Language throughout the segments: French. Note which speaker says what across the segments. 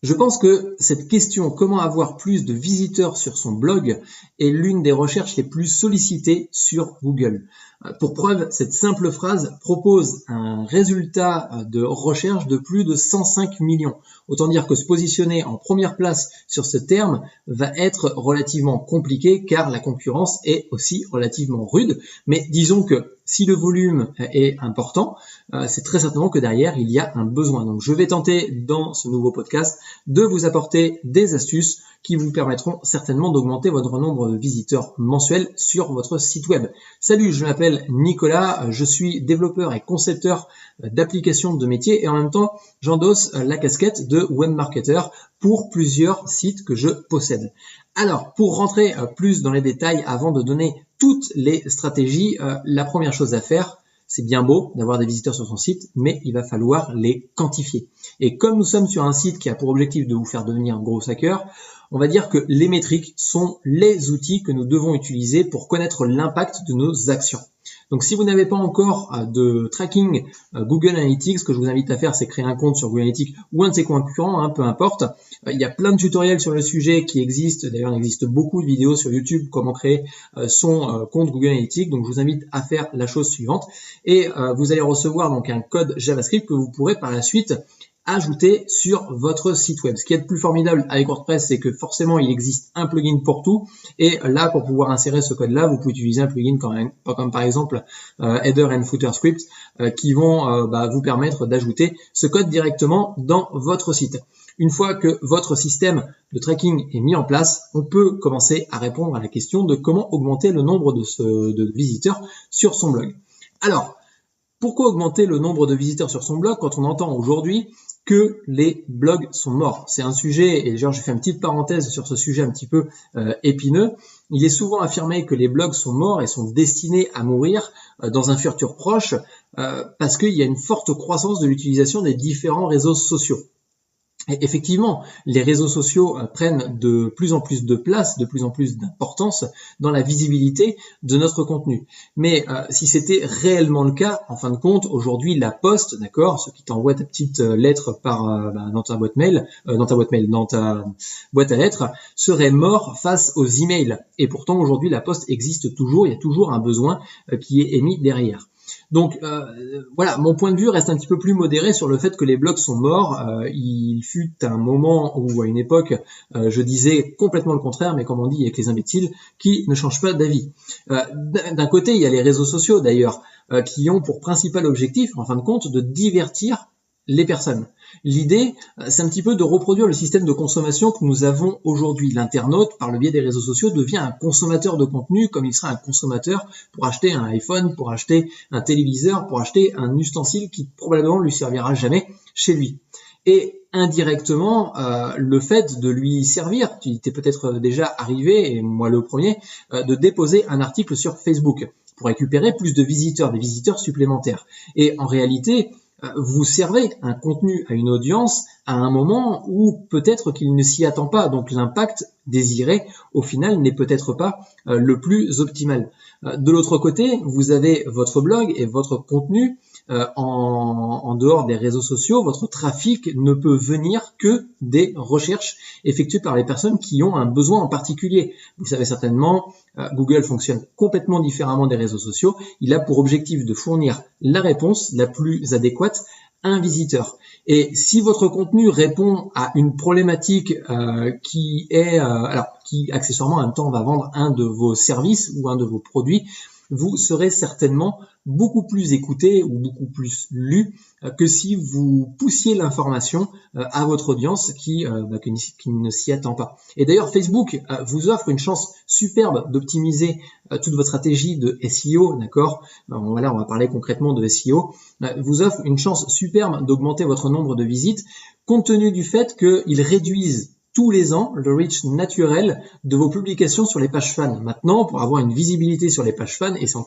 Speaker 1: Je pense que cette question, comment avoir plus de visiteurs sur son blog, est l'une des recherches les plus sollicitées sur Google. Pour preuve, cette simple phrase propose un résultat de recherche de plus de 105 millions. Autant dire que se positionner en première place sur ce terme va être relativement compliqué car la concurrence est aussi relativement rude. Mais disons que si le volume est important, c'est très certainement que derrière, il y a un besoin. Donc je vais tenter dans ce nouveau podcast de vous apporter des astuces qui vous permettront certainement d'augmenter votre nombre de visiteurs mensuels sur votre site web. Salut, je m'appelle Nicolas, je suis développeur et concepteur d'applications de métier et en même temps, j'endosse la casquette de webmarketer pour plusieurs sites que je possède. Alors, pour rentrer plus dans les détails avant de donner toutes les stratégies, la première chose à faire, c'est bien beau d'avoir des visiteurs sur son site, mais il va falloir les quantifier. Et comme nous sommes sur un site qui a pour objectif de vous faire devenir un gros hacker, on va dire que les métriques sont les outils que nous devons utiliser pour connaître l'impact de nos actions. Donc si vous n'avez pas encore de tracking Google Analytics, ce que je vous invite à faire, c'est créer un compte sur Google Analytics ou un de ses concurrents, peu importe. Il y a plein de tutoriels sur le sujet qui existent. D'ailleurs, il existe beaucoup de vidéos sur YouTube, comment créer son compte Google Analytics. Donc je vous invite à faire la chose suivante. Et vous allez recevoir donc un code JavaScript que vous pourrez par la suite ajouter sur votre site web. Ce qui est le plus formidable avec WordPress, c'est que forcément il existe un plugin pour tout et là pour pouvoir insérer ce code là, vous pouvez utiliser un plugin comme par exemple Header and Footer Scripts qui vont vous permettre d'ajouter ce code directement dans votre site. Une fois que votre système de tracking est mis en place, on peut commencer à répondre à la question de comment augmenter le nombre de visiteurs sur son blog. Alors, pourquoi augmenter le nombre de visiteurs sur son blog quand on entend aujourd'hui que les blogs sont morts? C'est un sujet, et d'ailleurs j'ai fait une petite parenthèse sur ce sujet un petit peu épineux. Il est souvent affirmé que les blogs sont morts et sont destinés à mourir dans un futur proche parce qu'il y a une forte croissance de l'utilisation des différents réseaux sociaux. Et effectivement, les réseaux sociaux prennent de plus en plus de place, de plus en plus d'importance dans la visibilité de notre contenu. Mais si c'était réellement le cas, en fin de compte, aujourd'hui, la poste, d'accord, ce qui t'envoie ta petite lettre dans ta boîte mail, dans ta boîte à lettres, serait mort face aux emails. Et pourtant, aujourd'hui, la poste existe toujours, il y a toujours un besoin qui est émis derrière. Donc voilà, mon point de vue reste un petit peu plus modéré sur le fait que les blogs sont morts. Il fut un moment où à une époque je disais complètement le contraire, mais comme on dit avec les imbéciles qui ne changent pas d'avis. D'un côté, il y a les réseaux sociaux d'ailleurs qui ont pour principal objectif, en fin de compte, de divertir les personnes. L'idée, c'est un petit peu de reproduire le système de consommation que nous avons aujourd'hui. L'internaute, par le biais des réseaux sociaux, devient un consommateur de contenu comme il sera un consommateur pour acheter un iPhone, pour acheter un téléviseur, pour acheter un ustensile qui probablement lui servira jamais chez lui. Et indirectement, le fait de lui servir, il t'est peut-être déjà arrivé, et moi le premier, de déposer un article sur Facebook pour récupérer plus de visiteurs, des visiteurs supplémentaires. Et en réalité, vous servez un contenu à une audience à un moment où peut-être qu'il ne s'y attend pas. Donc l'impact désiré, au final, n'est peut-être pas le plus optimal. De l'autre côté, vous avez votre blog et votre contenu en dehors des réseaux sociaux. Votre trafic ne peut venir que des recherches effectuées par les personnes qui ont un besoin en particulier. Vous savez certainement, Google fonctionne complètement différemment des réseaux sociaux. Il a pour objectif de fournir la réponse la plus adéquate à un visiteur. Et si votre contenu répond à une problématique qui accessoirement en même temps va vendre un de vos services ou un de vos produits, vous serez certainement beaucoup plus écouté ou beaucoup plus lu que si vous poussiez l'information à votre audience qui ne s'y attend pas. Et d'ailleurs, Facebook vous offre une chance superbe d'optimiser toute votre stratégie de SEO, d'accord ? Voilà, on va parler concrètement de SEO. Vous offre une chance superbe d'augmenter votre nombre de visites compte tenu du fait qu'ils réduisent tous les ans le reach naturel de vos publications sur les pages fans. Maintenant, pour avoir une visibilité sur les pages fans, et ça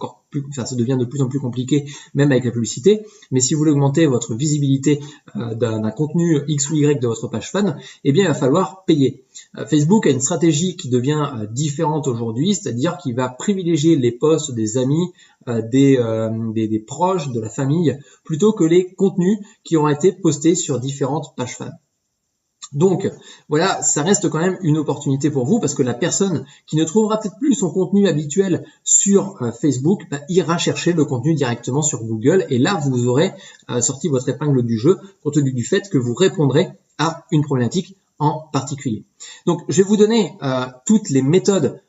Speaker 1: devient de plus en plus compliqué, même avec la publicité, mais si vous voulez augmenter votre visibilité d'un contenu X ou Y de votre page fan, eh bien, il va falloir payer. Facebook a une stratégie qui devient différente aujourd'hui, c'est-à-dire qu'il va privilégier les posts des amis, des proches, de la famille, plutôt que les contenus qui ont été postés sur différentes pages fans. Donc voilà, ça reste quand même une opportunité pour vous parce que la personne qui ne trouvera peut-être plus son contenu habituel sur Facebook ira chercher le contenu directement sur Google et là vous aurez sorti votre épingle du jeu compte tenu du fait que vous répondrez à une problématique en particulier. Donc je vais vous donner toutes les méthodes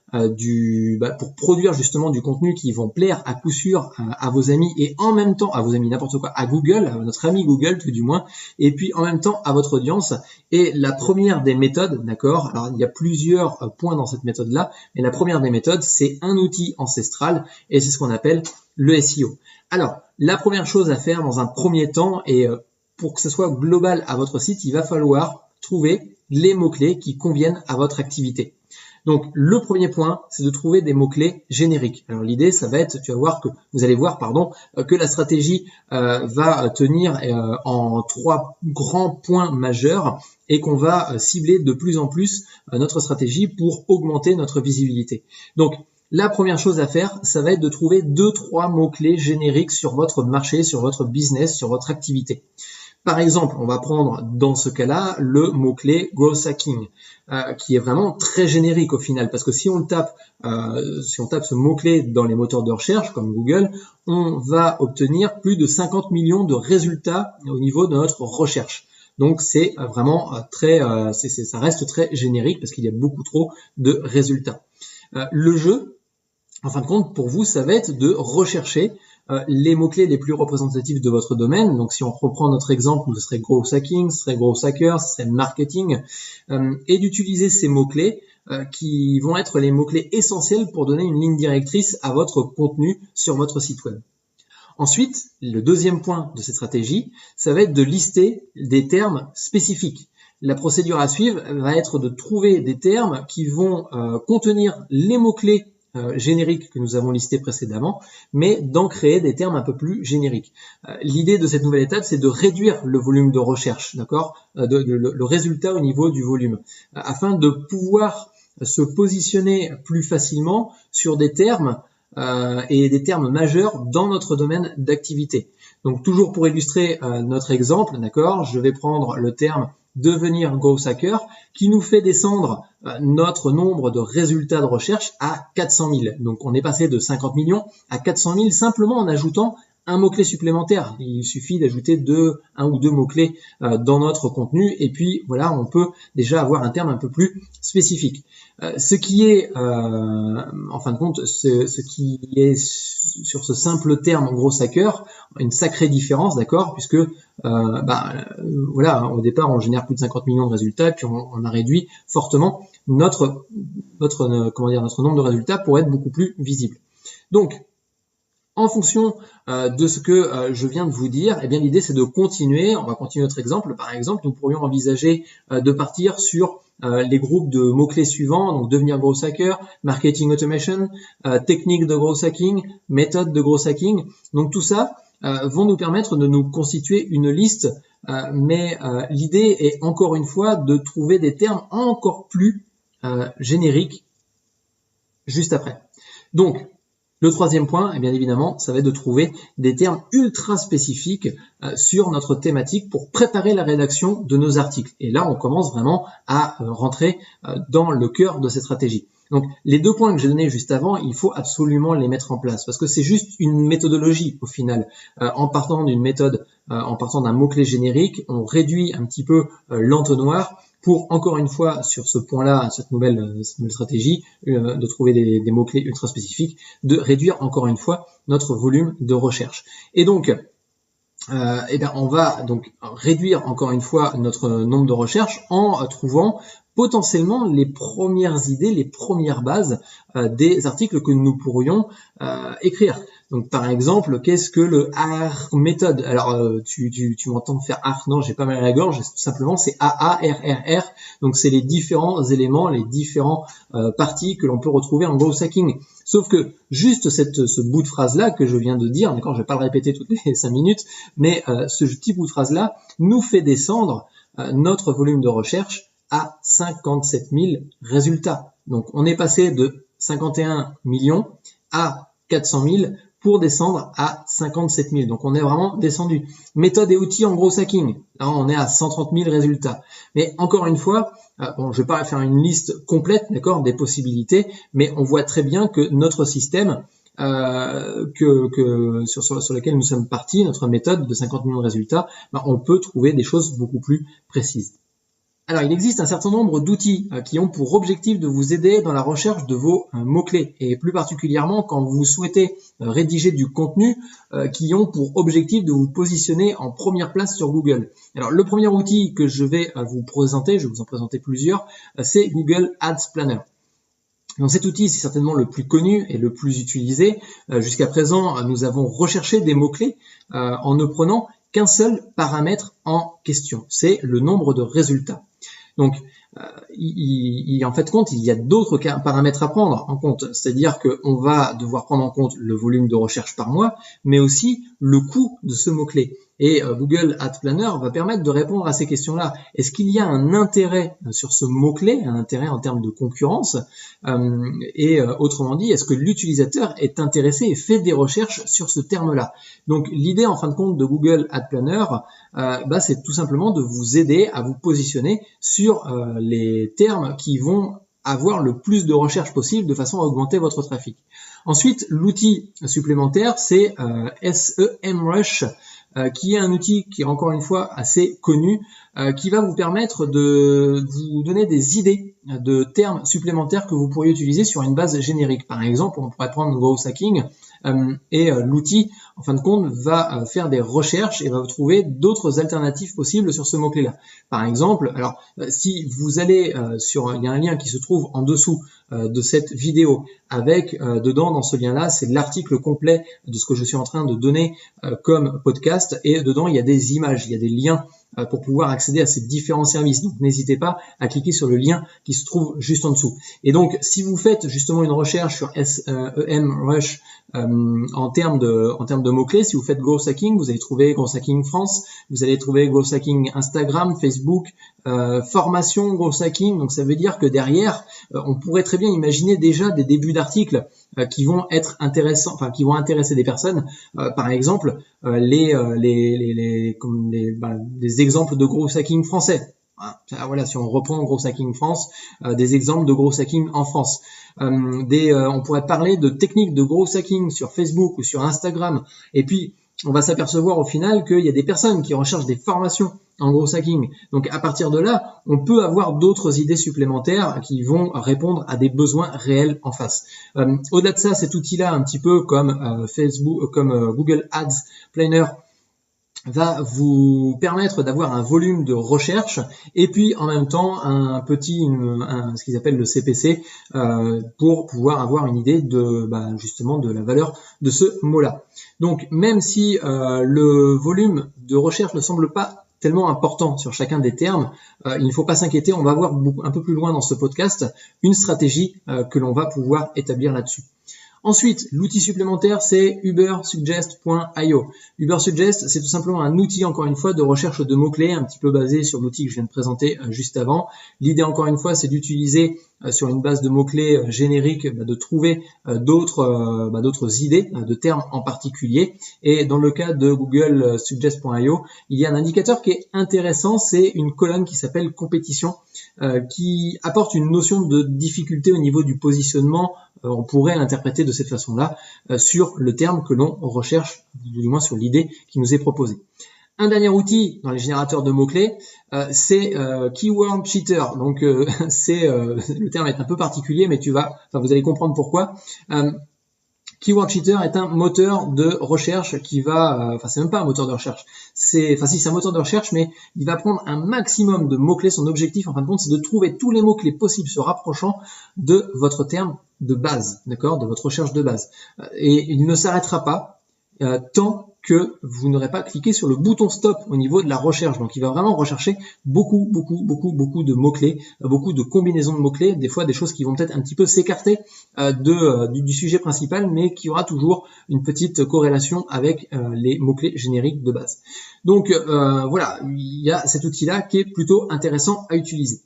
Speaker 1: pour produire justement du contenu qui vont plaire à coup sûr à vos amis et en même temps à vos amis n'importe quoi, à Google, à notre ami Google tout du moins, et puis en même temps à votre audience. Et la première des méthodes, d'accord, alors il y a plusieurs points dans cette méthode là, mais la première des méthodes c'est un outil ancestral et c'est ce qu'on appelle le SEO. Alors la première chose à faire dans un premier temps et pour que ce soit global à votre site, il va falloir trouver les mots-clés qui conviennent à votre activité. Donc le premier point, c'est de trouver des mots-clés génériques. Alors l'idée, ça va être, vous allez voir que la stratégie va tenir en 3 grands points majeurs et qu'on va cibler de plus en plus notre stratégie pour augmenter notre visibilité. Donc la première chose à faire, ça va être de trouver 2-3 mots-clés génériques sur votre marché, sur votre business, sur votre activité. Par exemple, on va prendre dans ce cas-là le mot-clé growth hacking, qui est vraiment très générique au final, parce que si on tape ce mot-clé dans les moteurs de recherche comme Google, on va obtenir plus de 50 millions de résultats au niveau de notre recherche. Donc c'est vraiment ça reste très générique parce qu'il y a beaucoup trop de résultats. Le jeu, en fin de compte, pour vous, ça va être de rechercher les mots-clés les plus représentatifs de votre domaine. Donc si on reprend notre exemple, ce serait growth hacking, ce serait growth hacker, ce serait marketing, et d'utiliser ces mots-clés qui vont être les mots-clés essentiels pour donner une ligne directrice à votre contenu sur votre site web. Ensuite, le deuxième point de cette stratégie, ça va être de lister des termes spécifiques. La procédure à suivre va être de trouver des termes qui vont contenir les mots-clés génériques que nous avons listés précédemment, mais d'en créer des termes un peu plus génériques. L'idée de cette nouvelle étape, c'est de réduire le volume de recherche, d'accord, le résultat au niveau du volume, afin de pouvoir se positionner plus facilement sur des termes et des termes majeurs dans notre domaine d'activité. Donc toujours pour illustrer notre exemple, d'accord, je vais prendre le terme devenir growth hacker qui nous fait descendre notre nombre de résultats de recherche à 400 000. Donc on est passé de 50 millions à 400 000 simplement en ajoutant un mot-clé supplémentaire. Il suffit d'ajouter un ou deux mots-clés dans notre contenu et puis voilà, on peut déjà avoir un terme un peu plus spécifique. Ce qui est, en fin de compte, ce qui est sur ce simple terme growth hacker, une sacrée différence, d'accord, puisque voilà, au départ on génère plus de 50 millions de résultats, puis on a réduit fortement notre nombre de résultats pour être beaucoup plus visible. Donc en fonction de ce que je viens de vous dire, eh bien l'idée c'est de continuer. On va continuer notre exemple. Par exemple, nous pourrions envisager de partir sur les groupes de mots-clés suivants, donc devenir growth hacker, marketing automation, technique de growth hacking, méthode de growth hacking. Donc tout ça vont nous permettre de nous constituer une liste, mais l'idée est encore une fois de trouver des termes encore plus génériques juste après. Donc le troisième point, bien évidemment, ça va être de trouver des termes ultra spécifiques sur notre thématique pour préparer la rédaction de nos articles. Et là, on commence vraiment à rentrer dans le cœur de cette stratégie. Donc, les 2 points que j'ai donnés juste avant, il faut absolument les mettre en place parce que c'est juste une méthodologie au final. En partant d'une méthode, en partant d'un mot-clé générique, on réduit un petit peu l'entonnoir pour, encore une fois, sur ce point-là, cette nouvelle stratégie, de trouver des mots-clés ultra spécifiques, de réduire, encore une fois, notre volume de recherche. Et donc, on va donc réduire, encore une fois, notre nombre de recherches en trouvant potentiellement les premières idées, les premières bases des articles que nous pourrions écrire. Donc par exemple, qu'est-ce que le AR méthode? Alors tu m'entends faire AR, non, j'ai pas mal à la gorge, simplement c'est AARRR. Donc c'est les différents éléments, les différents parties que l'on peut retrouver en growth hacking. Sauf que juste ce bout de phrase là que je viens de dire, d'accord, je vais pas le répéter toutes les 5 minutes, mais ce petit bout de phrase là nous fait descendre notre volume de recherche à 57 000 résultats. Donc on est passé de 51 millions à 400 000 pour descendre à 57 000. Donc on est vraiment descendu. Méthode et outils en growth hacking. Là, on est à 130 000 résultats. Mais encore une fois, bon, je vais pas faire une liste complète, d'accord, des possibilités, mais on voit très bien que notre système, sur lequel nous sommes partis, notre méthode de 50 millions de résultats, on peut trouver des choses beaucoup plus précises. Alors, il existe un certain nombre d'outils qui ont pour objectif de vous aider dans la recherche de vos mots-clés, et plus particulièrement quand vous souhaitez rédiger du contenu qui ont pour objectif de vous positionner en première place sur Google. Alors, le premier outil que je vais vous présenter, je vais vous en présenter plusieurs, c'est Google Ads Planner. Donc cet outil, c'est certainement le plus connu et le plus utilisé. Jusqu'à présent, nous avons recherché des mots-clés en ne prenant qu'un seul paramètre en question, c'est le nombre de résultats. Donc, en fait compte, il y a d'autres paramètres à prendre en compte, c'est-à-dire qu'on va devoir prendre en compte le volume de recherche par mois, mais aussi le coût de ce mot-clé. Et Google Ads Planner va permettre de répondre à ces questions-là. Est-ce qu'il y a un intérêt sur ce mot-clé, un intérêt en termes de concurrence, autrement dit, est-ce que l'utilisateur est intéressé et fait des recherches sur ce terme-là? Donc l'idée en fin de compte de Google Ads Planner, c'est tout simplement de vous aider à vous positionner sur les termes qui vont avoir le plus de recherches possible de façon à augmenter votre trafic. Ensuite, l'outil supplémentaire, c'est SEMrush, qui est un outil qui est encore une fois assez connu, qui va vous permettre de vous donner des idées de termes supplémentaires que vous pourriez utiliser sur une base générique. Par exemple, on pourrait prendre growth hacking, et l'outil, en fin de compte, va faire des recherches et va vous trouver d'autres alternatives possibles sur ce mot-clé-là. Par exemple, alors si vous allez il y a un lien qui se trouve en dessous de cette vidéo avec dedans dans ce lien-là, c'est l'article complet de ce que je suis en train de donner comme podcast, et dedans il y a des images, il y a des liens pour pouvoir accéder à ces différents services. Donc n'hésitez pas à cliquer sur le lien qui se trouve juste en dessous. Et donc si vous faites justement une recherche sur SEMrush en termes de mots-clés, si vous faites growth hacking, vous allez trouver growth hacking France, vous allez trouver growth hacking Instagram, Facebook, formation growth hacking. Donc ça veut dire que derrière, on pourrait très bien imaginer déjà des débuts d'articles qui vont être intéressants, enfin qui vont intéresser des personnes. Par exemple, des exemples de growth hacking français. Voilà, si on reprend growth hacking France, des exemples de growth hacking en France. On pourrait parler de techniques de growth hacking sur Facebook ou sur Instagram. Et puis, on va s'apercevoir au final qu'il y a des personnes qui recherchent des formations en growth hacking. Donc à partir de là, on peut avoir d'autres idées supplémentaires qui vont répondre à des besoins réels en face. Au-delà de ça, cet outil-là, un petit peu comme Google Ads Planner, va vous permettre d'avoir un volume de recherche et puis en même temps ce qu'ils appellent le CPC pour pouvoir avoir une idée de justement de la valeur de ce mot-là. Donc même si le volume de recherche ne semble pas tellement important sur chacun des termes, il ne faut pas s'inquiéter, on va voir un peu plus loin dans ce podcast une stratégie que l'on va pouvoir établir là-dessus. Ensuite, l'outil supplémentaire, c'est ubersuggest.io. Ubersuggest, c'est tout simplement un outil, encore une fois, de recherche de mots-clés, un petit peu basé sur l'outil que je viens de présenter juste avant. L'idée, encore une fois, c'est d'utiliser sur une base de mots-clés génériques, de trouver d'autres idées de termes en particulier. Et dans le cas de googlesuggest.io, il y a un indicateur qui est intéressant, c'est une colonne qui s'appelle compétition, qui apporte une notion de difficulté au niveau du positionnement. On pourrait l'interpréter de cette façon-là sur le terme que l'on recherche, ou du moins sur l'idée qui nous est proposée. Un dernier outil dans les générateurs de mots-clés, c'est Keyword Cheater. Donc le terme est un peu particulier, mais vous allez comprendre pourquoi. Keyword Cheater est un moteur de recherche qui va, c'est même pas un moteur de recherche, c'est un moteur de recherche, mais il va prendre un maximum de mots-clés. Son objectif, en fin de compte, c'est de trouver tous les mots-clés possibles se rapprochant de votre terme de base, d'accord, de votre recherche de base. Et il ne s'arrêtera pas tant que vous n'aurez pas cliqué sur le bouton stop au niveau de la recherche. Donc il va vraiment rechercher beaucoup de mots-clés, beaucoup de combinaisons de mots-clés, des fois des choses qui vont peut-être un petit peu s'écarter du sujet principal, mais qui aura toujours une petite corrélation avec les mots-clés génériques de base. Donc voilà, il y a cet outil-là qui est plutôt intéressant à utiliser.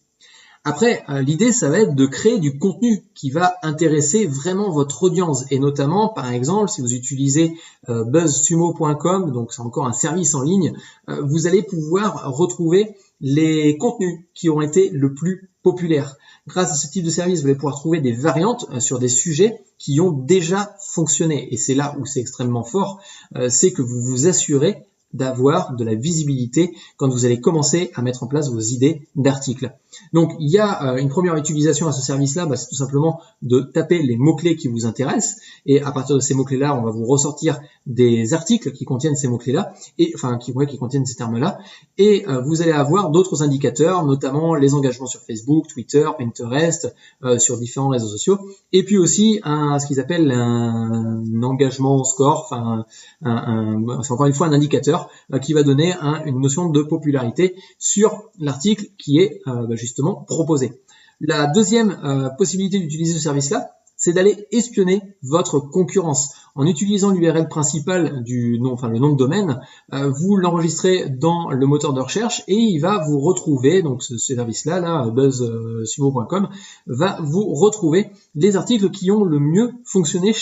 Speaker 1: Après, l'idée, ça va être de créer du contenu qui va intéresser vraiment votre audience. Et notamment, par exemple, si vous utilisez buzzsumo.com, donc c'est encore un service en ligne, vous allez pouvoir retrouver les contenus qui ont été le plus populaires. Grâce à ce type de service, vous allez pouvoir trouver des variantes sur des sujets qui ont déjà fonctionné. Et c'est là où c'est extrêmement fort, c'est que vous vous assurez d'avoir de la visibilité quand vous allez commencer à mettre en place vos idées d'articles. Donc il y a une première utilisation à ce service-là, c'est tout simplement de taper les mots-clés qui vous intéressent, et à partir de ces mots-clés-là, on va vous ressortir des articles qui contiennent ces mots-clés-là, et enfin qui contiennent ces termes-là, et vous allez avoir d'autres indicateurs, notamment les engagements sur Facebook, Twitter, Pinterest, sur différents réseaux sociaux, et puis aussi ce qu'ils appellent un engagement score, enfin c'est encore une fois un indicateur qui va donner une notion de popularité sur l'article qui est justement proposé. La deuxième possibilité d'utiliser ce service-là, c'est d'aller espionner votre concurrence. En utilisant l'URL principale du nom, le nom de domaine, vous l'enregistrez dans le moteur de recherche et il va vous retrouver, donc ce service-là, buzzsumo.com, va vous retrouver les articles qui ont le mieux fonctionné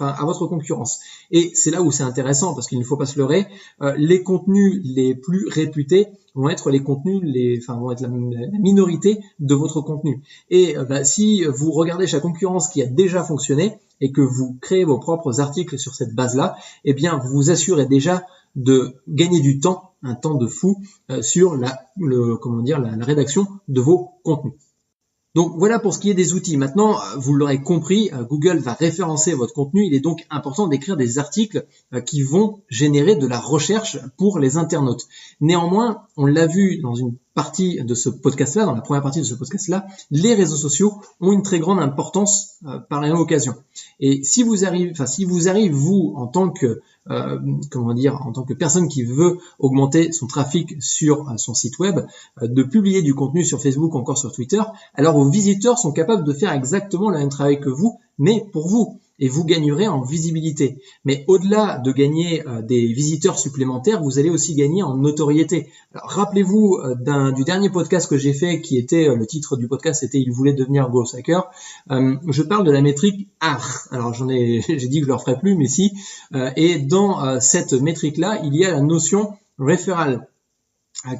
Speaker 1: à votre concurrence. Et c'est là où c'est intéressant parce qu'il ne faut pas se leurrer, les contenus les plus réputés vont être les contenus, vont être la minorité de votre contenu. Et si vous regardez chaque concurrence qui a déjà fonctionné et que vous créez vos propres articles sur cette base-là, eh bien vous vous assurez déjà de gagner du temps, un temps de fou, sur la rédaction de vos contenus. Donc voilà pour ce qui est des outils. Maintenant, vous l'aurez compris, Google va référencer votre contenu. Il est donc important d'écrire des articles qui vont générer de la recherche pour les internautes. Néanmoins, on l'a vu dans une partie de ce podcast-là, dans la première partie de ce podcast-là, les réseaux sociaux ont une très grande importance par la même occasion. Et si vous arrivez, vous, en tant que personne qui veut augmenter son trafic sur son site web, de publier du contenu sur Facebook ou encore sur Twitter, alors vos visiteurs sont capables de faire exactement le même travail que vous, mais pour vous. Et vous gagnerez en visibilité. Mais au-delà de gagner des visiteurs supplémentaires, vous allez aussi gagner en notoriété. Alors, rappelez-vous du dernier podcast que j'ai fait, qui était, le titre du podcast, c'était « Il voulait devenir growth hacker ». Je parle de la métrique AR. Alors, j'ai dit que je le referai plus, mais si. Et dans cette métrique-là, il y a la notion referral,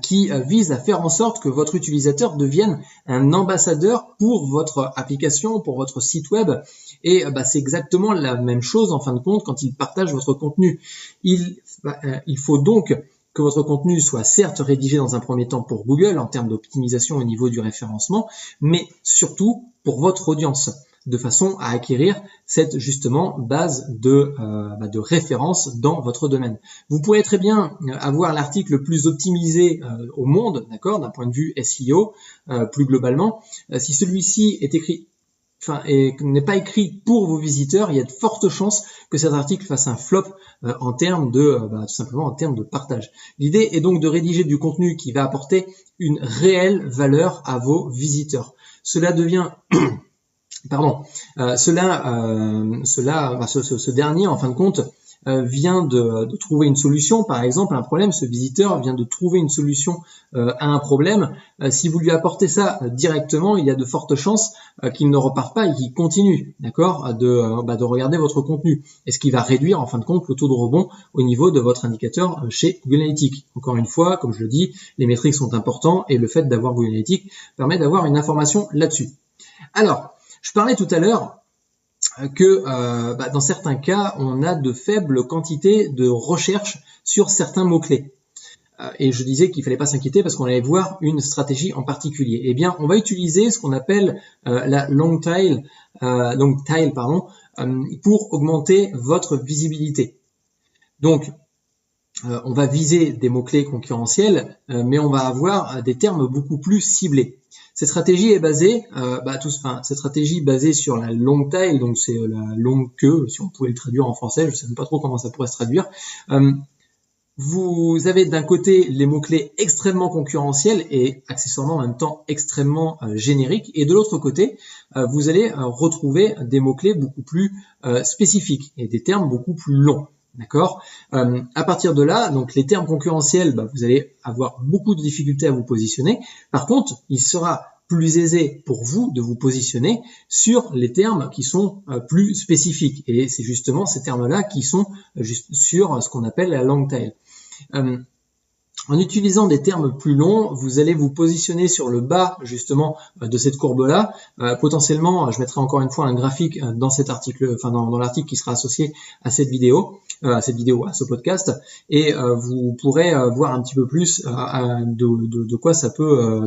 Speaker 1: qui vise à faire en sorte que votre utilisateur devienne un ambassadeur pour votre application, pour votre site web. Et c'est exactement la même chose en fin de compte quand il partage votre contenu. Il faut donc que votre contenu soit certes rédigé dans un premier temps pour Google en termes d'optimisation au niveau du référencement, mais surtout pour votre audience, de façon à acquérir cette justement base de référence dans votre domaine. Vous pourrez très bien avoir l'article le plus optimisé au monde, d'accord, d'un point de vue SEO, plus globalement. Si celui-ci est écrit et n'est pas écrit pour vos visiteurs, il y a de fortes chances que cet article fasse un flop en termes de tout simplement en termes de partage. L'idée est donc de rédiger du contenu qui va apporter une réelle valeur à vos visiteurs. Cela devient ce dernier, en fin de compte, vient de trouver une solution, par exemple, à un problème. Ce visiteur vient de trouver une solution à un problème. Si vous lui apportez ça directement, il y a de fortes chances qu'il ne reparte pas et qu'il continue, d'accord, de regarder votre contenu. Et ce qui va réduire, en fin de compte, le taux de rebond au niveau de votre indicateur chez Google Analytics. Encore une fois, comme je le dis, les métriques sont importants et le fait d'avoir Google Analytics permet d'avoir une information là-dessus. Alors, je parlais tout à l'heure que dans certains cas, on a de faibles quantités de recherche sur certains mots-clés. Et je disais qu'il fallait pas s'inquiéter parce qu'on allait voir une stratégie en particulier. Eh bien, on va utiliser ce qu'on appelle la long tail, pour augmenter votre visibilité. Donc, on va viser des mots-clés concurrentiels, mais on va avoir des termes beaucoup plus ciblés. Cette stratégie est basée, sur la long tail, donc c'est la longue queue, si on pouvait le traduire en français, je ne sais même pas trop comment ça pourrait se traduire. Vous avez d'un côté les mots-clés extrêmement concurrentiels et accessoirement en même temps extrêmement génériques, et de l'autre côté, vous allez retrouver des mots-clés beaucoup plus spécifiques et des termes beaucoup plus longs. D'accord. À partir de là, donc les termes concurrentiels, vous allez avoir beaucoup de difficultés à vous positionner. Par contre, il sera plus aisé pour vous de vous positionner sur les termes qui sont plus spécifiques. Et c'est justement ces termes-là qui sont juste sur ce qu'on appelle la long tail. En utilisant des termes plus longs, vous allez vous positionner sur le bas justement de cette courbe-là. Potentiellement, je mettrai encore une fois un graphique dans cet article, enfin dans l'article qui sera associé à cette vidéo, à ce podcast, et vous pourrez voir un petit peu plus de quoi ça peut,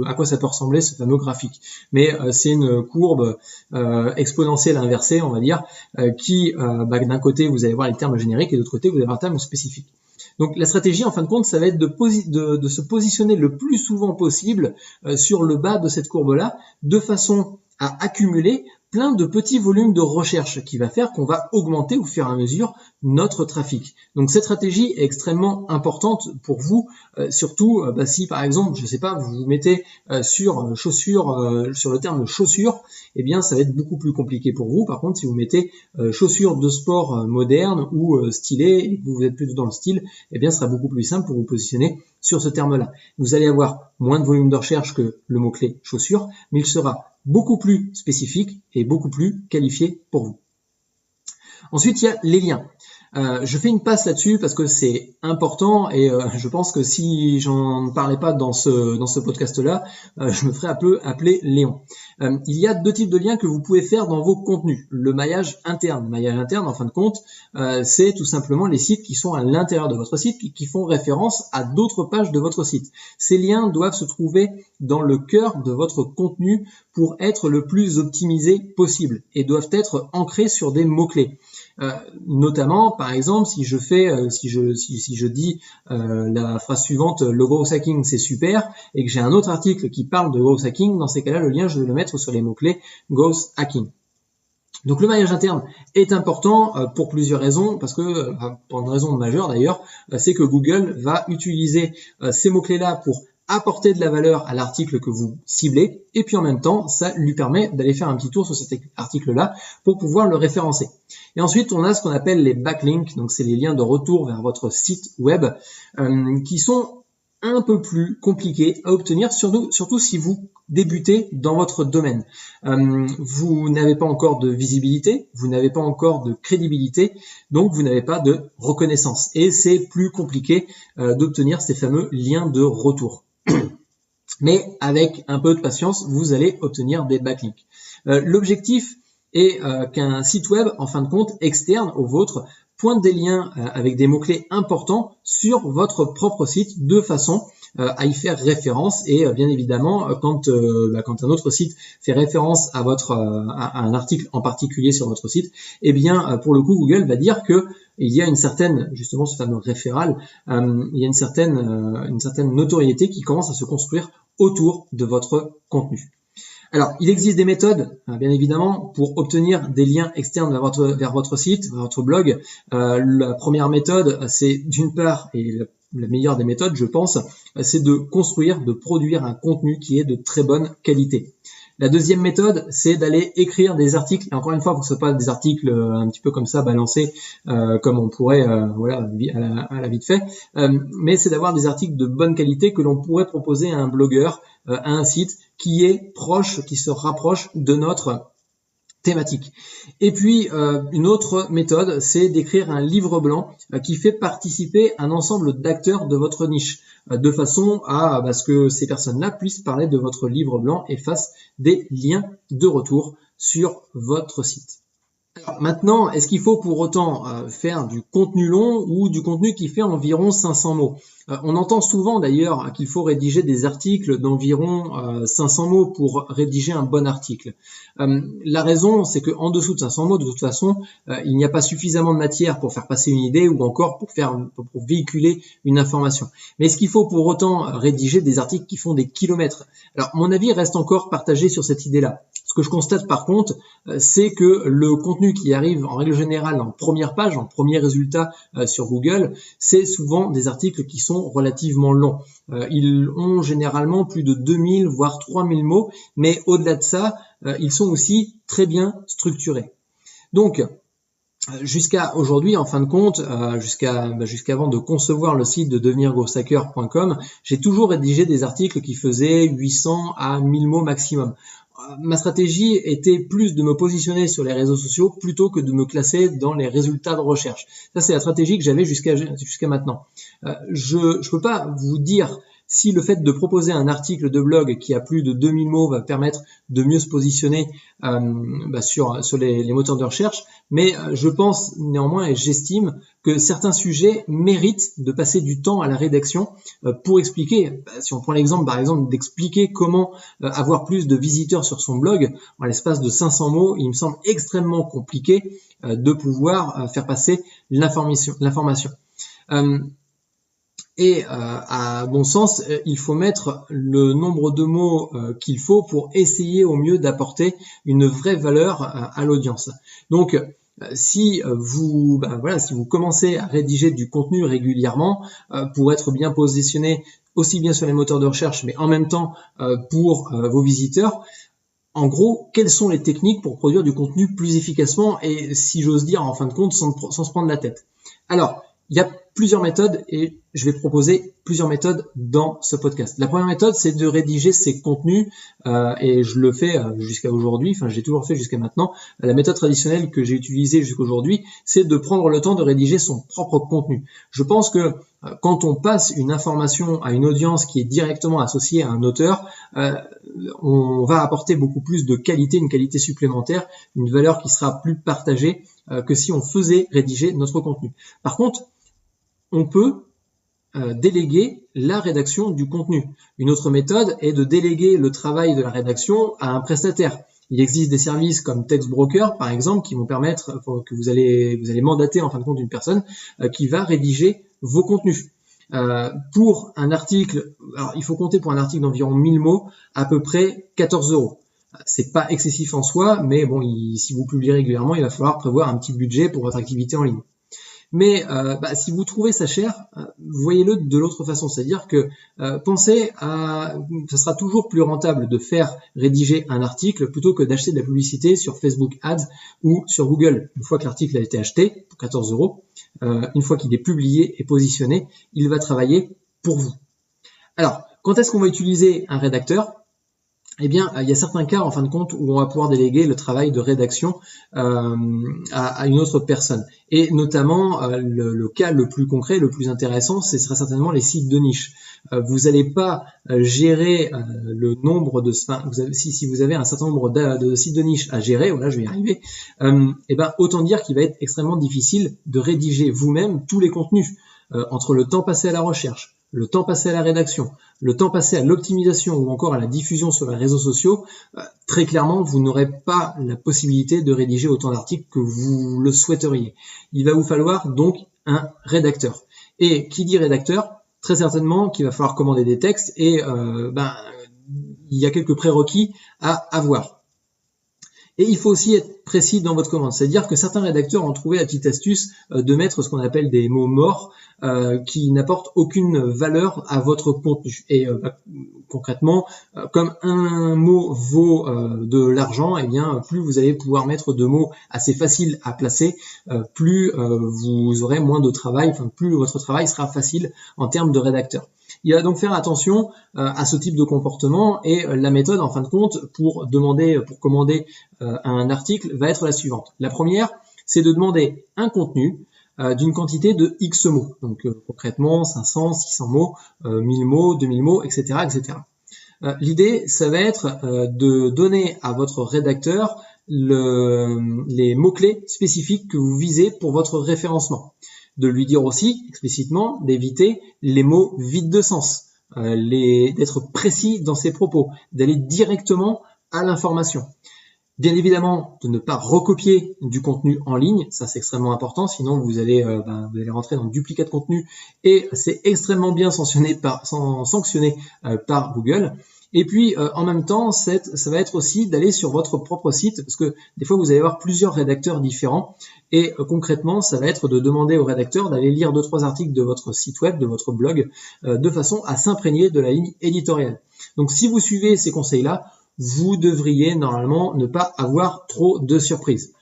Speaker 1: à quoi ça peut ressembler ce fameux graphique. Mais c'est une courbe exponentielle inversée, on va dire, qui d'un côté vous allez voir les termes génériques et de l'autre côté vous allez voir les termes spécifiques. Donc la stratégie, en fin de compte, ça va être de se positionner le plus souvent possible sur le bas de cette courbe-là, de façon à accumuler plein de petits volumes de recherche qui va faire qu'on va augmenter au fur et à mesure notre trafic. Donc cette stratégie est extrêmement importante pour vous, surtout si par exemple, je sais pas, vous vous mettez sur chaussures, sur le terme chaussures, eh bien ça va être beaucoup plus compliqué pour vous. Par contre, si vous mettez chaussures de sport modernes ou stylées, et que vous êtes plutôt dans le style, eh bien ce sera beaucoup plus simple pour vous positionner sur ce terme-là. Vous allez avoir moins de volume de recherche que le mot-clé chaussures, mais il sera beaucoup plus spécifique et beaucoup plus qualifié pour vous. Ensuite, il y a les liens. Je fais une passe là-dessus parce que c'est important et je pense que si j'en parlais pas dans ce podcast-là, je me ferais un peu appeler Léon. Il y a deux types de liens que vous pouvez faire dans vos contenus. Le maillage interne. Le maillage interne, en fin de compte, c'est tout simplement les sites qui sont à l'intérieur de votre site qui font référence à d'autres pages de votre site. Ces liens doivent se trouver dans le cœur de votre contenu pour être le plus optimisé possible et doivent être ancrés sur des mots-clés. Notamment, par exemple, si je dis la phrase suivante, le growth hacking c'est super, et que j'ai un autre article qui parle de growth hacking, dans ces cas-là, le lien je vais le mettre sur les mots-clés growth hacking. Donc le maillage interne est important pour plusieurs raisons, parce que pour une raison majeure d'ailleurs, c'est que Google va utiliser ces mots-clés-là pour apporter de la valeur à l'article que vous ciblez, et puis en même temps, ça lui permet d'aller faire un petit tour sur cet article-là pour pouvoir le référencer. Et ensuite, on a ce qu'on appelle les backlinks, donc c'est les liens de retour vers votre site web, qui sont un peu plus compliqués à obtenir, surtout si vous débutez dans votre domaine. Vous n'avez pas encore de visibilité, vous n'avez pas encore de crédibilité, donc vous n'avez pas de reconnaissance. Et c'est plus compliqué d'obtenir ces fameux liens de retour. Mais avec un peu de patience, vous allez obtenir des backlinks. L'objectif est qu'un site web, en fin de compte, externe au vôtre, pointe des liens avec des mots-clés importants sur votre propre site de façon à y faire référence. Et bien évidemment, quand un autre site fait référence à un article en particulier sur votre site, eh bien pour le coup Google va dire que il y a une certaine, justement ce fameux référal, il y a une certaine notoriété qui commence à se construire autour de votre contenu. Alors, il existe des méthodes, bien évidemment, pour obtenir des liens externes vers votre site, vers votre blog. La première méthode, c'est d'une part, et la meilleure des méthodes, je pense, c'est de produire un contenu qui est de très bonne qualité. La deuxième méthode, c'est d'aller écrire des articles. Et encore une fois, pour que ce ne soit pas des articles un petit peu comme ça balancés, comme on pourrait, à la vite fait. Mais c'est d'avoir des articles de bonne qualité que l'on pourrait proposer à un blogueur, à un site qui est proche, qui se rapproche de notre thématique. Et puis une autre méthode, c'est d'écrire un livre blanc qui fait participer un ensemble d'acteurs de votre niche, de façon à ce que ces personnes-là puissent parler de votre livre blanc et fassent des liens de retour sur votre site. Alors maintenant, est-ce qu'il faut pour autant faire du contenu long ou du contenu qui fait environ 500 mots? On entend souvent d'ailleurs qu'il faut rédiger des articles d'environ 500 mots pour rédiger un bon article. La raison, c'est qu'en dessous de 500 mots, de toute façon, il n'y a pas suffisamment de matière pour faire passer une idée ou encore pour véhiculer une information. Mais est-ce qu'il faut pour autant rédiger des articles qui font des kilomètres? Alors, mon avis reste encore partagé sur cette idée-là. Ce que je constate par contre, c'est que le contenu qui arrive en règle générale en première page, en premier résultat sur Google, c'est souvent des articles qui sont relativement longs. Ils ont généralement plus de 2000 voire 3000 mots, mais au-delà de ça, ils sont aussi très bien structurés. Donc, Jusqu'à aujourd'hui, en fin de compte, jusqu'avant de concevoir le site de devenirgrowthhacker.com, j'ai toujours rédigé des articles qui faisaient 800 à 1000 mots maximum. Ma stratégie était plus de me positionner sur les réseaux sociaux plutôt que de me classer dans les résultats de recherche. Ça, c'est la stratégie que j'avais jusqu'à maintenant. Je peux pas vous dire si le fait de proposer un article de blog qui a plus de 2000 mots va permettre de mieux se positionner sur les moteurs de recherche, mais je pense néanmoins et j'estime que certains sujets méritent de passer du temps à la rédaction pour expliquer, si on prend l'exemple par exemple d'expliquer comment avoir plus de visiteurs sur son blog, en l'espace de 500 mots, il me semble extrêmement compliqué de pouvoir faire passer l'information. À bon sens, il faut mettre le nombre de mots qu'il faut pour essayer au mieux d'apporter une vraie valeur à l'audience. Donc, si vous commencez à rédiger du contenu régulièrement pour être bien positionné aussi bien sur les moteurs de recherche, mais en même temps pour vos visiteurs, en gros, quelles sont les techniques pour produire du contenu plus efficacement et, si j'ose dire, en fin de compte, sans se prendre la tête? Alors, il y a plusieurs méthodes et je vais proposer plusieurs méthodes dans ce podcast. La première méthode, c'est de rédiger ses contenus et je le fais jusqu'à aujourd'hui, enfin j'ai toujours fait jusqu'à maintenant. La méthode traditionnelle que j'ai utilisée jusqu'à aujourd'hui, c'est de prendre le temps de rédiger son propre contenu. Je pense que quand on passe une information à une audience qui est directement associée à un auteur, on va apporter beaucoup plus de qualité, une qualité supplémentaire, une valeur qui sera plus partagée que si on faisait rédiger notre contenu. Par contre, on peut déléguer la rédaction du contenu. Une autre méthode est de déléguer le travail de la rédaction à un prestataire. Il existe des services comme TextBroker, par exemple, qui vont permettre que vous allez mandater en fin de compte une personne qui va rédiger vos contenus. Pour un article, alors il faut compter pour un article d'environ 1000 mots, à peu près 14 €. C'est pas excessif en soi, mais bon, si vous publiez régulièrement, il va falloir prévoir un petit budget pour votre activité en ligne. Mais si vous trouvez ça cher, voyez-le de l'autre façon, c'est-à-dire que pensez à, ça sera toujours plus rentable de faire rédiger un article plutôt que d'acheter de la publicité sur Facebook Ads ou sur Google. Une fois que l'article a été acheté pour 14 €, une fois qu'il est publié et positionné, il va travailler pour vous. Alors, quand est-ce qu'on va utiliser un rédacteur ? Eh bien, il y a certains cas, en fin de compte, où on va pouvoir déléguer le travail de rédaction à une autre personne. Et notamment, le cas le plus concret, le plus intéressant, ce sera certainement les sites de niche. Vous n'allez pas gérer le nombre de... si vous avez un certain nombre de sites de niche à gérer, voilà, je vais y arriver, autant dire qu'il va être extrêmement difficile de rédiger vous-même tous les contenus. Entre le temps passé à la recherche, le temps passé à la rédaction, le temps passé à l'optimisation ou encore à la diffusion sur les réseaux sociaux, très clairement, vous n'aurez pas la possibilité de rédiger autant d'articles que vous le souhaiteriez. Il va vous falloir donc un rédacteur. Et qui dit rédacteur, très certainement qu'il va falloir commander des textes et il y a quelques prérequis à avoir. Et il faut aussi être précis dans votre commande, c'est-à-dire que certains rédacteurs ont trouvé la petite astuce de mettre ce qu'on appelle des mots morts qui n'apportent aucune valeur à votre contenu. Et concrètement, comme un mot vaut de l'argent, eh bien plus vous allez pouvoir mettre de mots assez faciles à placer, plus vous aurez moins de travail, enfin plus votre travail sera facile en termes de rédacteur. Il va donc faire attention à ce type de comportement et la méthode, en fin de compte, pour commander un article va être la suivante. La première, c'est de demander un contenu d'une quantité de X mots. Donc concrètement, 500, 600 mots, 1000 mots, 2000 mots, etc. etc. L'idée, ça va être de donner à votre rédacteur les mots-clés spécifiques que vous visez pour votre référencement. De lui dire aussi explicitement d'éviter les mots vides de sens, d'être précis dans ses propos, d'aller directement à l'information. Bien évidemment, de ne pas recopier du contenu en ligne, ça c'est extrêmement important, sinon vous allez rentrer dans le duplicat de contenu et c'est extrêmement bien sanctionné par Google. Et puis en même temps, ça va être aussi d'aller sur votre propre site, parce que des fois vous allez avoir plusieurs rédacteurs différents, et concrètement, ça va être de demander au rédacteur d'aller lire 2-3 articles de votre site web, de votre blog, de façon à s'imprégner de la ligne éditoriale. Donc si vous suivez ces conseils-là, vous devriez normalement ne pas avoir trop de surprises.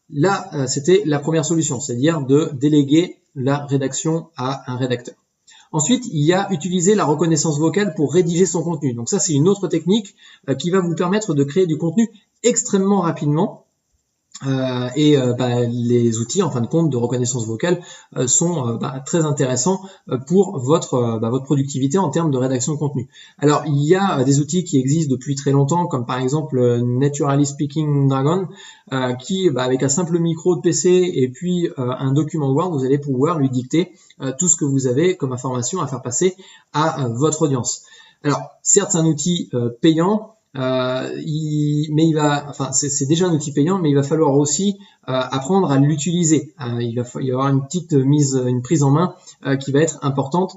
Speaker 1: Là, c'était la première solution, c'est-à-dire de déléguer la rédaction à un rédacteur. Ensuite, il y a utiliser la reconnaissance vocale pour rédiger son contenu. Donc ça, c'est une autre technique qui va vous permettre de créer du contenu extrêmement rapidement. Les outils en fin de compte de reconnaissance vocale sont très intéressants pour votre productivité en termes de rédaction de contenu. Alors il y a des outils qui existent depuis très longtemps, comme par exemple Naturally Speaking Dragon, qui avec un simple micro de PC et puis un document Word, vous allez pouvoir lui dicter tout ce que vous avez comme information à faire passer à votre audience. Alors certes c'est un outil payant, c'est déjà un outil payant, mais il va falloir aussi apprendre à l'utiliser. Il va y avoir une prise en main qui va être importante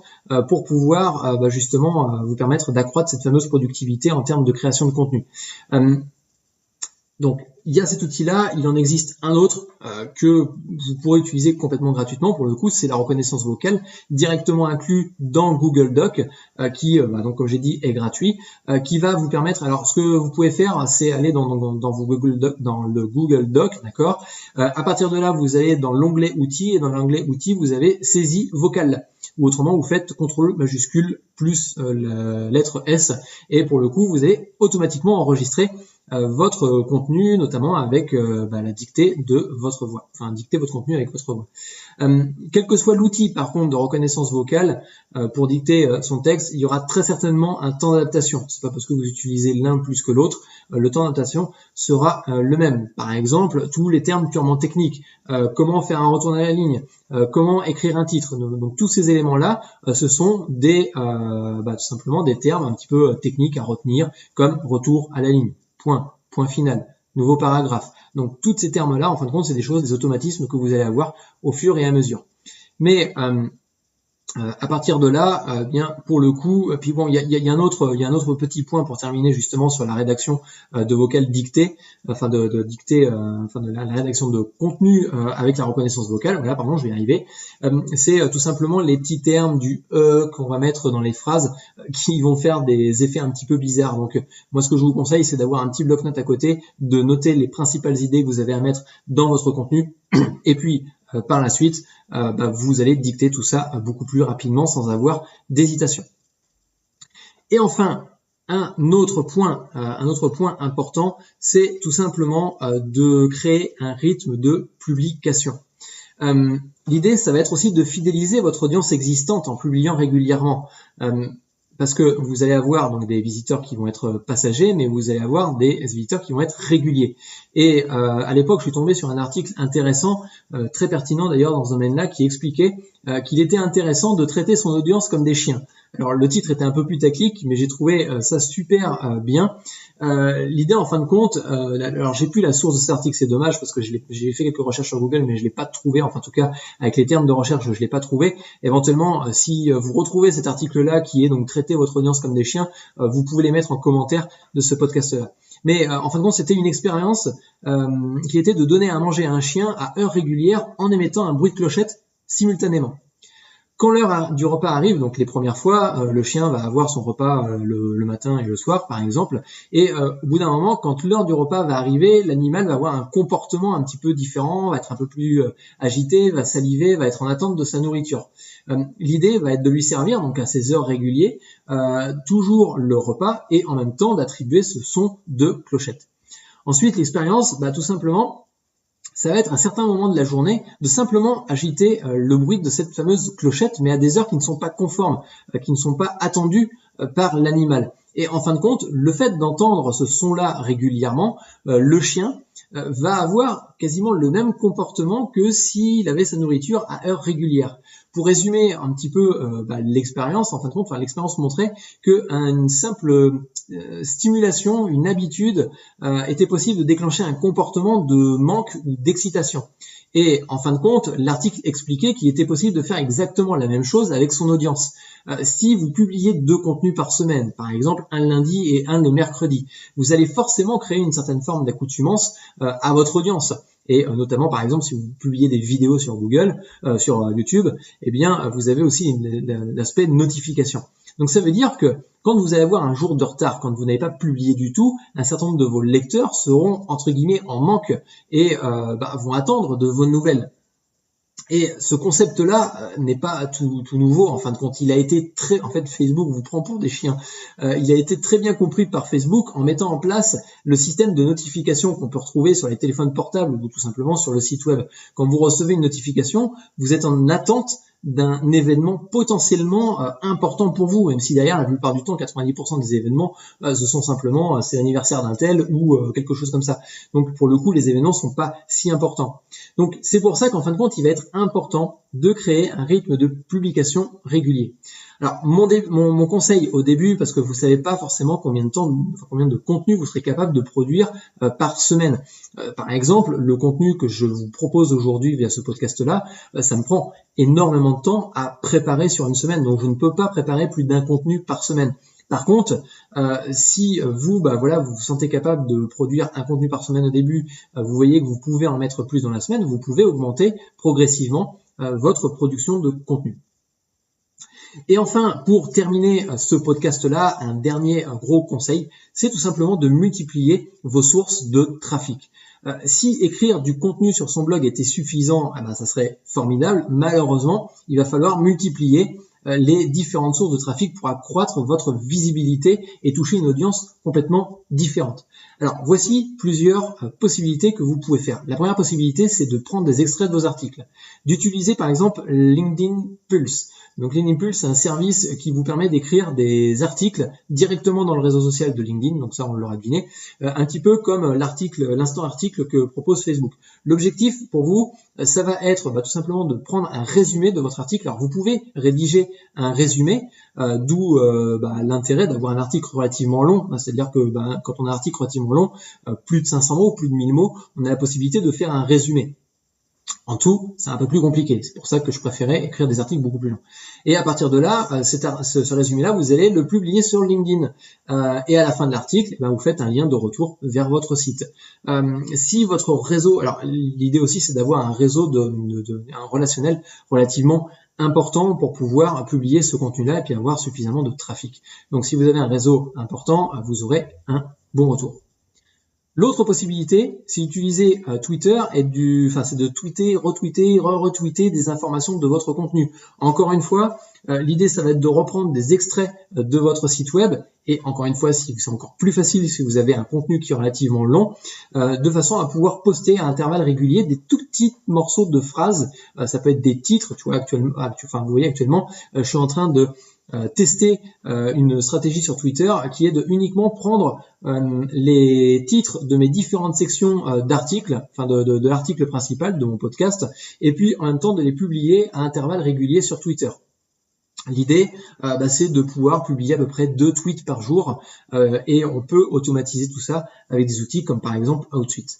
Speaker 1: pour pouvoir justement vous permettre d'accroître cette fameuse productivité en termes de création de contenu. Donc, il y a cet outil-là, il en existe un autre que vous pourrez utiliser complètement gratuitement. Pour le coup, c'est la reconnaissance vocale directement inclus dans Google Doc, qui, donc comme j'ai dit, est gratuit, qui va vous permettre. Alors, ce que vous pouvez faire, c'est aller dans le Google Doc, d'accord. À partir de là, vous allez dans l'onglet outils et dans l'onglet outils, vous avez saisie vocale. Ou autrement, vous faites CTRL majuscule plus la lettre S, et pour le coup, vous allez automatiquement enregistrer votre contenu, notamment avec la dictée de votre voix, enfin dicter votre contenu avec votre voix. Quel que soit l'outil par contre de reconnaissance vocale pour dicter son texte, il y aura très certainement un temps d'adaptation. C'est pas parce que vous utilisez l'un plus que l'autre, le temps d'adaptation sera le même. Par exemple, tous les termes purement techniques, comment faire un retour à la ligne, comment écrire un titre. Donc tous ces éléments-là, ce sont des tout simplement des termes un petit peu techniques à retenir, comme retour à la ligne. Point final, nouveau paragraphe. Donc, tous ces termes-là, en fin de compte, c'est des automatismes que vous allez avoir au fur et à mesure. Mais à partir de là, bien pour le coup, puis bon, il y a un autre petit point pour terminer justement sur la rédaction de vocales dictées, de la rédaction de contenu avec la reconnaissance vocale. Voilà, pardon, je vais y arriver. C'est tout simplement les petits termes du qu'on va mettre dans les phrases qui vont faire des effets un petit peu bizarres. Donc, moi, ce que je vous conseille, c'est d'avoir un petit bloc-notes à côté, de noter les principales idées que vous avez à mettre dans votre contenu, et puis par la suite, vous allez dicter tout ça beaucoup plus rapidement sans avoir d'hésitation. Et enfin, un autre point important, c'est tout simplement de créer un rythme de publication. L'idée, ça va être aussi de fidéliser votre audience existante en publiant régulièrement. Parce que vous allez avoir donc des visiteurs qui vont être passagers, mais vous allez avoir des visiteurs qui vont être réguliers. Et à l'époque, je suis tombé sur un article intéressant, très pertinent d'ailleurs dans ce domaine-là, qui expliquait qu'il était intéressant de traiter son audience comme des chiens. Alors le titre était un peu putaclic, mais j'ai trouvé ça super bien. L'idée en fin de compte, alors j'ai plus la source de cet article, c'est dommage parce que j'ai fait quelques recherches sur Google, mais je l'ai pas trouvé. Enfin en tout cas avec les termes de recherche, je l'ai pas trouvé. Éventuellement, si vous retrouvez cet article-là qui est donc traiter votre audience comme des chiens, vous pouvez les mettre en commentaire de ce podcast-là. Mais en fin de compte, c'était une expérience qui était de donner à manger à un chien à heure régulière en émettant un bruit de clochette simultanément. Quand l'heure du repas arrive, donc les premières fois, le chien va avoir son repas le matin et le soir, par exemple, et au bout d'un moment, quand l'heure du repas va arriver, l'animal va avoir un comportement un petit peu différent, va être un peu plus agité, va saliver, va être en attente de sa nourriture. L'idée va être de lui servir, donc à ses heures régulières, toujours le repas, et en même temps d'attribuer ce son de clochette. Ensuite, l'expérience, tout simplement, ça va être à certains moments de la journée de simplement agiter le bruit de cette fameuse clochette, mais à des heures qui ne sont pas conformes, qui ne sont pas attendues par l'animal. Et en fin de compte, le fait d'entendre ce son-là régulièrement, le chien va avoir quasiment le même comportement que s'il avait sa nourriture à heure régulière. Pour résumer un petit peu l'expérience, en fin de compte, l'expérience montrait qu'une simple stimulation, une habitude, était possible de déclencher un comportement de manque ou d'excitation. Et en fin de compte, l'article expliquait qu'il était possible de faire exactement la même chose avec son audience. Si vous publiez 2 contenus par semaine, par exemple un lundi et un le mercredi, vous allez forcément créer une certaine forme d'accoutumance à votre audience. Et notamment, par exemple, si vous publiez des vidéos sur Google, sur YouTube, eh bien, vous avez aussi l'aspect notification. Donc ça veut dire que quand vous allez avoir un jour de retard, quand vous n'avez pas publié du tout, un certain nombre de vos lecteurs seront entre guillemets en manque et vont attendre de vos nouvelles. Et ce concept-là n'est pas tout nouveau. En fin de compte, il a été en fait, Facebook vous prend pour des chiens. Il a été très bien compris par Facebook en mettant en place le système de notification qu'on peut retrouver sur les téléphones portables ou tout simplement sur le site web. Quand vous recevez une notification, vous êtes en attente d'un événement potentiellement important pour vous, même si derrière, la plupart du temps, 90% des événements, ce sont simplement c'est l'anniversaire d'un tel ou quelque chose comme ça. Donc pour le coup, les événements sont pas si importants. Donc c'est pour ça qu'en fin de compte, il va être important de créer un rythme de publication régulier. Alors mon conseil au début, parce que vous savez pas forcément combien de contenu vous serez capable de produire par semaine. Par exemple, le contenu que je vous propose aujourd'hui via ce podcast-là, ça me prend énormément de temps à préparer sur une semaine, donc je ne peux pas préparer plus d'un contenu par semaine. Par contre, si vous, vous vous sentez capable de produire un contenu par semaine au début, vous voyez que vous pouvez en mettre plus dans la semaine, vous pouvez augmenter progressivement votre production de contenu. Et enfin, pour terminer ce podcast-là, un dernier gros conseil, c'est tout simplement de multiplier vos sources de trafic. Si écrire du contenu sur son blog était suffisant, ça serait formidable. Malheureusement, il va falloir multiplier les différentes sources de trafic pour accroître votre visibilité et toucher une audience complètement différente. Alors, voici plusieurs possibilités que vous pouvez faire. La première possibilité, c'est de prendre des extraits de vos articles, d'utiliser par exemple LinkedIn Pulse. Donc LinkedIn Pulse, c'est un service qui vous permet d'écrire des articles directement dans le réseau social de LinkedIn, donc ça on l'aura deviné, un petit peu comme l'instant article que propose Facebook. L'objectif pour vous, ça va être tout simplement de prendre un résumé de votre article. Alors vous pouvez rédiger un résumé, d'où l'intérêt d'avoir un article relativement long, c'est-à-dire que quand on a un article relativement long, plus de 500 mots, plus de 1000 mots, on a la possibilité de faire un résumé. En tout, c'est un peu plus compliqué. C'est pour ça que je préférais écrire des articles beaucoup plus longs. Et à partir de là, ce résumé-là, vous allez le publier sur LinkedIn. Et à la fin de l'article, vous faites un lien de retour vers votre site. Si votre réseau, alors l'idée aussi, c'est d'avoir un réseau un relationnel relativement important pour pouvoir publier ce contenu-là et puis avoir suffisamment de trafic. Donc, si vous avez un réseau important, vous aurez un bon retour. L'autre possibilité, c'est d'utiliser Twitter c'est de tweeter, retweeter, retweeter des informations de votre contenu. Encore une fois, l'idée, ça va être de reprendre des extraits de votre site web et encore une fois, c'est encore plus facile si vous avez un contenu qui est relativement long, de façon à pouvoir poster à intervalles réguliers des tout petits morceaux de phrases. Ça peut être des titres, tu vois, vous voyez actuellement, je suis en train de tester une stratégie sur Twitter qui est de uniquement prendre les titres de mes différentes sections d'articles, de l'article principal de mon podcast, et puis en même temps de les publier à intervalles réguliers sur Twitter. L'idée, c'est de pouvoir publier à peu près 2 tweets par jour, et on peut automatiser tout ça avec des outils comme par exemple Outsuite.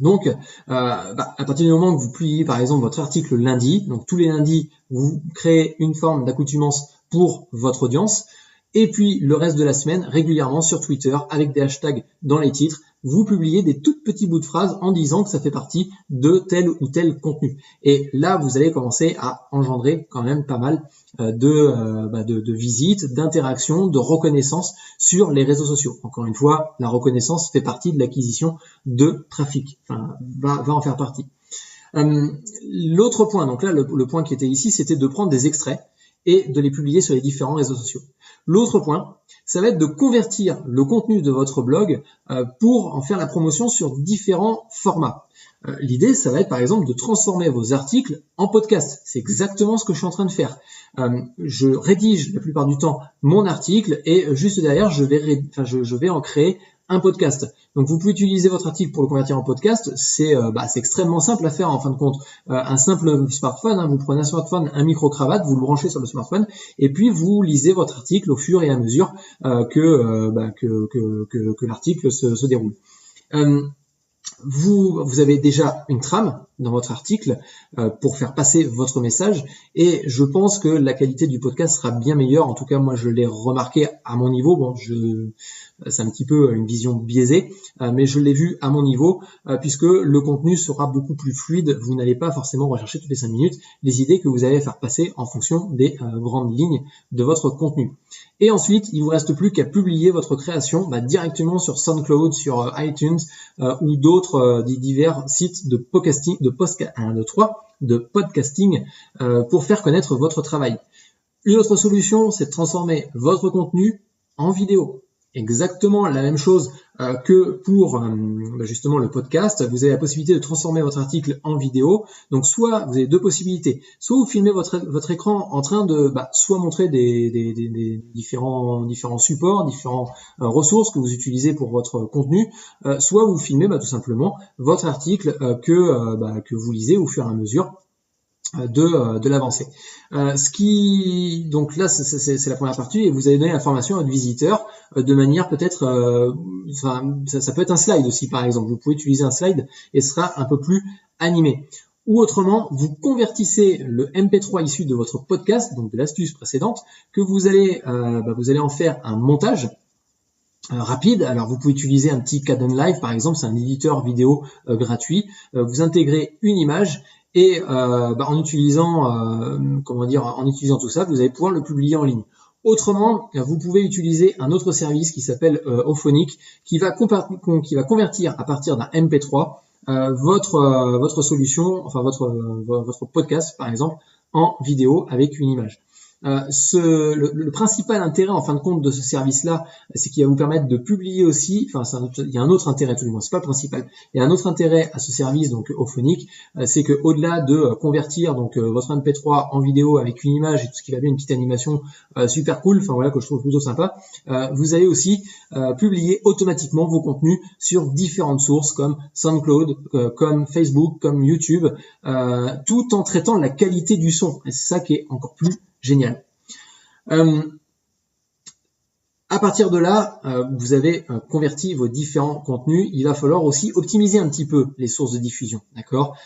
Speaker 1: Donc, à partir du moment que vous publiez par exemple votre article lundi, donc tous les lundis, vous créez une forme d'accoutumance pour votre audience, et puis le reste de la semaine, régulièrement sur Twitter, avec des hashtags dans les titres, vous publiez des tout petits bouts de phrases en disant que ça fait partie de tel ou tel contenu. Et là, vous allez commencer à engendrer quand même pas mal de visites, d'interactions, de reconnaissance sur les réseaux sociaux. Encore une fois, la reconnaissance fait partie de l'acquisition de trafic, va en faire partie. L'autre point, donc là, le point qui était ici, c'était de prendre des extraits et de les publier sur les différents réseaux sociaux. L'autre point, ça va être de convertir le contenu de votre blog pour en faire la promotion sur différents formats. L'idée, ça va être par exemple de transformer vos articles en podcast. C'est exactement ce que je suis en train de faire. Je rédige la plupart du temps mon article et juste derrière, je vais en créer un podcast. Donc vous pouvez utiliser votre article pour le convertir en podcast, c'est extrêmement simple à faire en fin de compte. Un simple smartphone, vous prenez un smartphone, un micro-cravate, vous le branchez sur le smartphone et puis vous lisez votre article au fur et à mesure que l'article se déroule. Vous avez déjà une trame, dans votre article pour faire passer votre message, et je pense que la qualité du podcast sera bien meilleure. En tout cas, moi je l'ai remarqué à mon niveau. Bon, c'est un petit peu une vision biaisée, mais je l'ai vu à mon niveau, puisque le contenu sera beaucoup plus fluide. Vous n'allez pas forcément rechercher toutes les 5 minutes les idées que vous allez faire passer en fonction des grandes lignes de votre contenu. Et ensuite, il vous reste plus qu'à publier votre création directement sur SoundCloud, sur iTunes ou d'autres divers sites de podcasting, de podcasting pour faire connaître votre travail. Une autre solution, c'est de transformer votre contenu en vidéo. Exactement la même chose que pour justement le podcast. Vous avez la possibilité de transformer votre article en vidéo. Donc soit vous avez deux possibilités, soit vous filmez votre écran en train de soit montrer des différents supports, différentes ressources que vous utilisez pour votre contenu, soit vous filmez tout simplement votre article que vous lisez au fur et à mesure de l'avancée. Donc là, c'est la première partie, et vous allez donner l'information à votre visiteur de manière peut-être, ça peut être un slide aussi par exemple. Vous pouvez utiliser un slide et ce sera un peu plus animé. Ou autrement, vous convertissez le MP3 issu de votre podcast, donc de l'astuce précédente, que vous allez en faire un montage rapide. Alors vous pouvez utiliser un petit Kdenlive par exemple, c'est un éditeur vidéo gratuit. Vous intégrez une image et en utilisant tout ça, vous allez pouvoir le publier en ligne. Autrement, vous pouvez utiliser un autre service qui s'appelle Auphonic, qui va convertir à partir d'un MP3 votre solution, enfin votre podcast par exemple, en vidéo avec une image. Le principal intérêt en fin de compte de ce service-là, c'est qu'il va vous permettre de publier aussi, il y a un autre intérêt tout du moins, c'est pas le principal. Il y a un autre intérêt à ce service, donc Auphonic, c'est que au-delà de convertir votre MP3 en vidéo avec une image et tout ce qui va bien, une petite animation super cool, que je trouve plutôt sympa, vous allez aussi publier automatiquement vos contenus sur différentes sources comme SoundCloud, comme Facebook, comme YouTube, tout en traitant la qualité du son. Et c'est ça qui est encore plus génial. À partir de là, vous avez converti vos différents contenus. Il va falloir aussi optimiser un petit peu les sources de diffusion, d'accord ?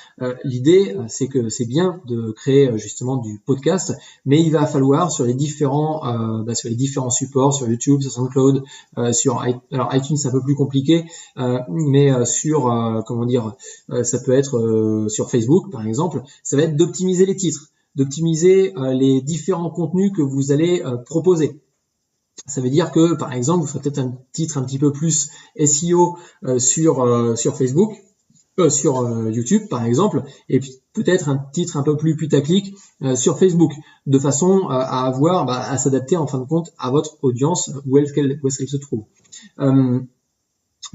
Speaker 1: L'idée, c'est que c'est bien de créer justement du podcast, mais il va falloir sur les différents supports, sur YouTube, sur SoundCloud, alors iTunes c'est un peu plus compliqué, mais ça peut être sur Facebook par exemple. Ça va être d'optimiser les titres, d'optimiser les différents contenus que vous allez proposer. Ça veut dire que, par exemple, vous ferez peut-être un titre un petit peu plus SEO sur Facebook, sur YouTube, par exemple, et puis peut-être un titre un peu plus putaclic sur Facebook, de façon à s'adapter en fin de compte à votre audience, où est-ce qu'elle se trouve.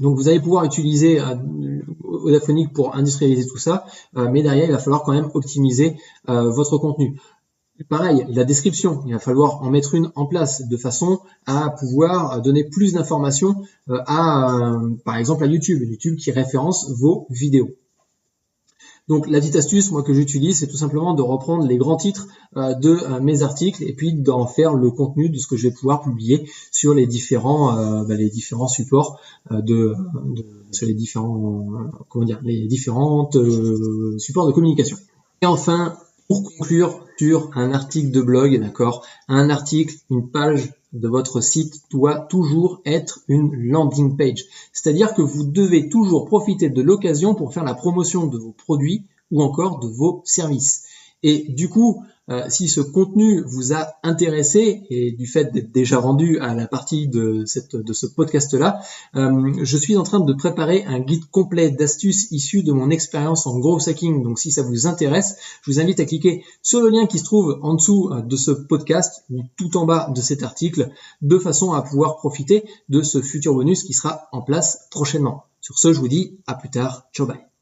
Speaker 1: Donc vous allez pouvoir utiliser Auphonic pour industrialiser tout ça, mais derrière il va falloir quand même optimiser votre contenu. Pareil, la description, il va falloir en mettre une en place de façon à pouvoir donner plus d'informations par exemple à YouTube qui référence vos vidéos. Donc la petite astuce que j'utilise, c'est tout simplement de reprendre les grands titres de mes articles et puis d'en faire le contenu de ce que je vais pouvoir publier sur les différents supports sur les différentes supports de communication. Et enfin, pour conclure sur un article de blog, d'accord, un article, une page de votre site doit toujours être une landing page. C'est-à-dire que vous devez toujours profiter de l'occasion pour faire la promotion de vos produits ou encore de vos services. Et du coup, si ce contenu vous a intéressé, et du fait d'être déjà rendu à la partie de ce podcast-là, je suis en train de préparer un guide complet d'astuces issues de mon expérience en growth hacking. Donc si ça vous intéresse, je vous invite à cliquer sur le lien qui se trouve en dessous de ce podcast ou tout en bas de cet article, de façon à pouvoir profiter de ce futur bonus qui sera en place prochainement. Sur ce, je vous dis à plus tard. Ciao, bye.